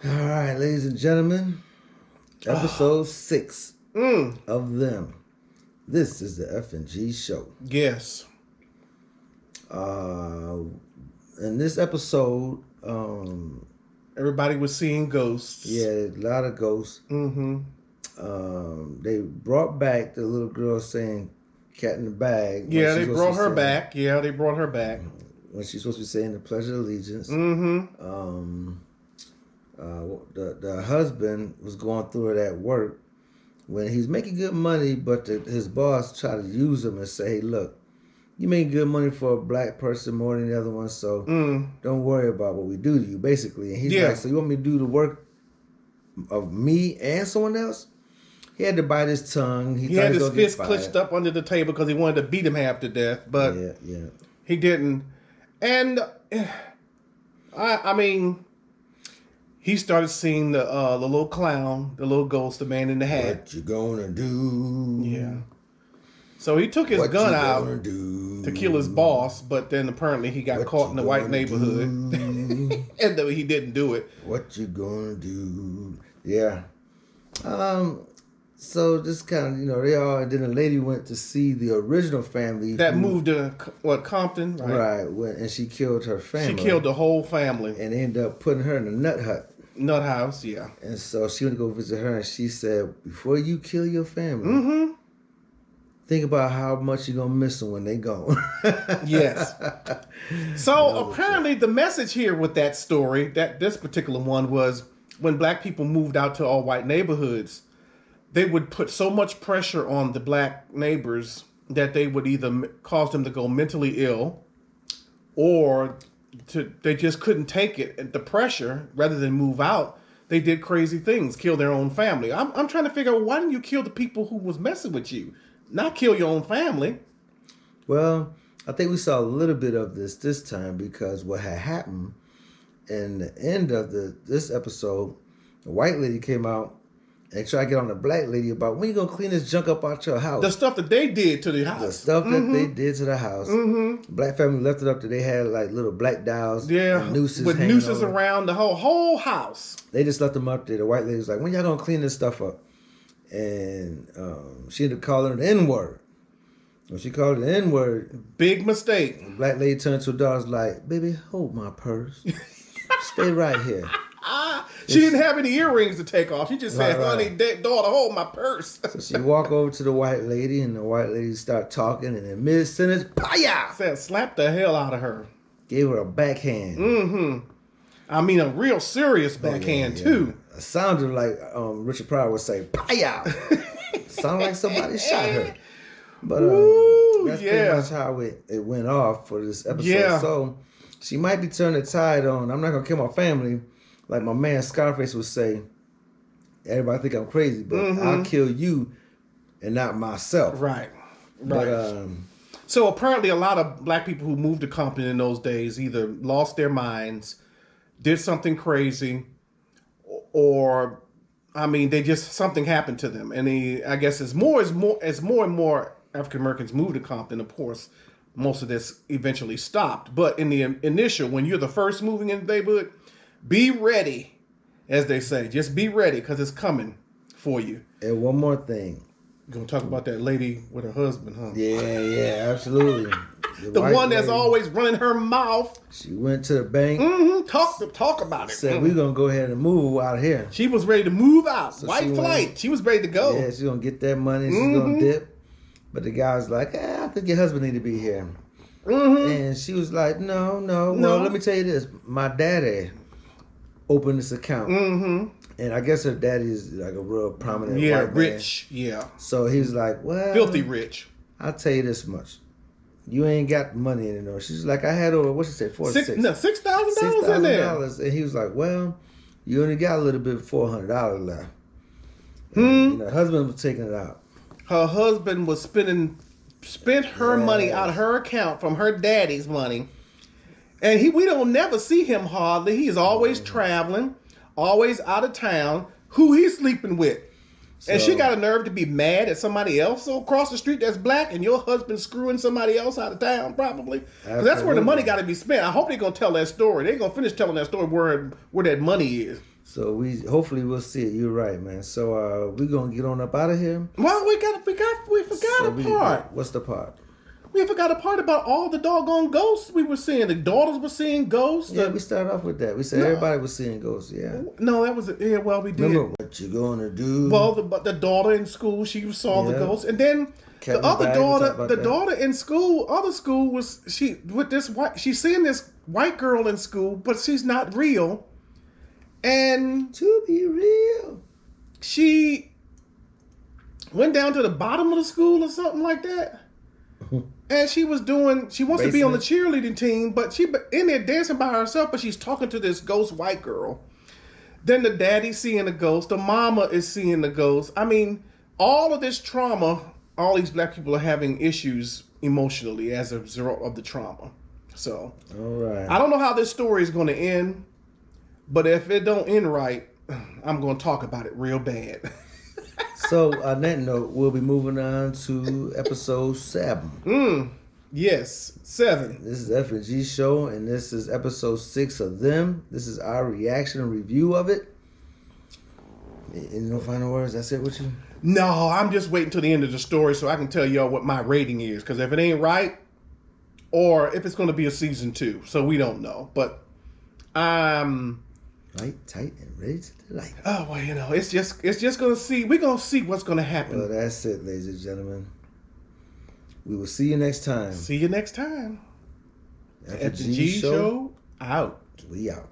All right, ladies and gentlemen, episode 6 of them. This is the F and G show. Yes. In this episode, Everybody was seeing ghosts. yeah, a lot of ghosts. Mm-hmm. They brought back the little girl saying "cat in the bag." Yeah, they brought her back. Yeah, they brought her back. When she's supposed to be saying the Pledge of Allegiance. Mm-hmm. The husband was going through it at work when he's making good money, but his boss tried to use him and say, "Hey, look, you make good money for a black person more than the other one, so don't worry about what we do to you," basically. And he's like, "So you want me to do the work of me and someone else?" He had to bite his tongue. He had his fist clenched up under the table because he wanted to beat him half to death, but he didn't. And I mean, he started seeing the little clown, the little ghost, the man in the hat. What you gonna do? Yeah. So he took his gun out to kill his boss, but then apparently he got caught in the white neighborhood, and he didn't do it. What you gonna do? Yeah. So this kind of, they all, and then the lady went to see the original family that moved to Compton, right? And she killed her family. She killed the whole family, and ended up putting her in a nut house. Yeah. And so she went to go visit her, and she said, "Before you kill your family, think about how much you're gonna miss them when they gone." Yes. So apparently, the message here with that story, this particular one, was when black people moved out to all white neighborhoods, they would put so much pressure on the black neighbors that they would either cause them to go mentally ill, or they just couldn't take it. And the pressure, rather than move out, they did crazy things, kill their own family. I'm trying to figure out, why didn't you kill the people who was messing with you? Not kill your own family. Well, I think we saw a little bit of this time, because what had happened in the end of this episode, the white lady came out and tried to get on the black lady about, when you gonna clean this junk up out your house? The stuff that they did to the house. The stuff that they did to the house. Black family left it up to, they had like little black dolls, and nooses with nooses around the whole house. They just left them up there. The white lady was like, when y'all gonna clean this stuff up? And she ended up calling it the N-word. When she called it the N-word, big mistake. The black lady turned to her daughter, like, "Baby, hold my purse. Stay right here." She didn't have any earrings to take off. She just said, "Honey, daughter, hold my purse." So she walked over to the white lady, and the white lady started talking, and in mid-sentence, "Paya!" Said, slap the hell out of her. Gave her a backhand. I mean, a real serious backhand, too. It sounded like Richard Pryor would say, "Paya!" Sounded like somebody shot her. But that's pretty much how it went off for this episode. Yeah. So she might be turning the tide on, "I'm not going to kill my family." Like my man Scarface would say, "Everybody think I'm crazy, but I'll kill you and not myself." Right. But, so apparently a lot of black people who moved to Compton in those days either lost their minds, did something crazy, or, I mean, something happened to them. And I guess as more and more African Americans moved to Compton, of course, most of this eventually stopped. But in the initial, when you're the first moving in the neighborhood, be ready, as they say. Just be ready, because it's coming for you. And one more thing. You're going to talk about that lady with her husband, huh? Yeah, absolutely. The one that's always running her mouth. She went to the bank. Talk about it. Said, "We're going to go ahead and move out of here." She was ready to move out. So white flight. She was ready to go. Yeah, she's going to get that money. She's going to dip. But the guy was like, "I think your husband need to be here." And she was like, no. Well, let me tell you this. My daddy opened this account. And I guess her daddy is like a real prominent white man. Rich. Yeah. So he's like, "Well, filthy rich. I'll tell you this much. You ain't got money anymore." She's like, "I had over," what she say, $6,000 in there. And he was like, "Well, you only got a little bit of $400 left." And, her husband was taking it out. Her husband was spent her money out of her account from her daddy's money. And we don't never see him hardly. He's always traveling, always out of town. Who he's sleeping with. And she got a nerve to be mad at somebody else across the street that's black, and your husband screwing somebody else out of town, probably. Because that's where the money got to be spent. I hope they're going to tell that story. They're going to finish telling that story where that money is. So hopefully we'll see it. You're right, man. So we gonna get on up out of here. Well, we forgot a part. What's the part? We forgot a part about all the doggone ghosts we were seeing. The daughters were seeing ghosts. Yeah, we started off with that. We said everybody was seeing ghosts. Yeah. No, that was well, we did. Remember what you gonna do? Well, the daughter in school, she saw the ghosts, and then the other daughter in school, was she's seeing this white girl in school, but she's not real. And to be real, she went down to the bottom of the school or something like that. And she wants to be on the cheerleading team, but she in there dancing by herself, but she's talking to this ghost white girl. Then the daddy's seeing the ghost, the mama is seeing the ghost. I mean, all of this trauma, all these black people are having issues emotionally as a result of the trauma. So, all right. I don't know how this story is going to end, but if it don't end right, I'm going to talk about it real bad. So on that note, we'll be moving on to episode 7. Yes, 7. This is F and G show, and this is episode 6 of them. This is our reaction and review of it. Any no final words? That's it with you? No, I'm just waiting till the end of the story so I can tell y'all what my rating is. Because if it ain't right, or if it's going to be a season 2, so we don't know. But light, tight, and ready to delight. Oh well, it's just gonna see. We're gonna see what's gonna happen. Well, that's it, ladies and gentlemen. We will see you next time. See you next time. F and G show out. We out.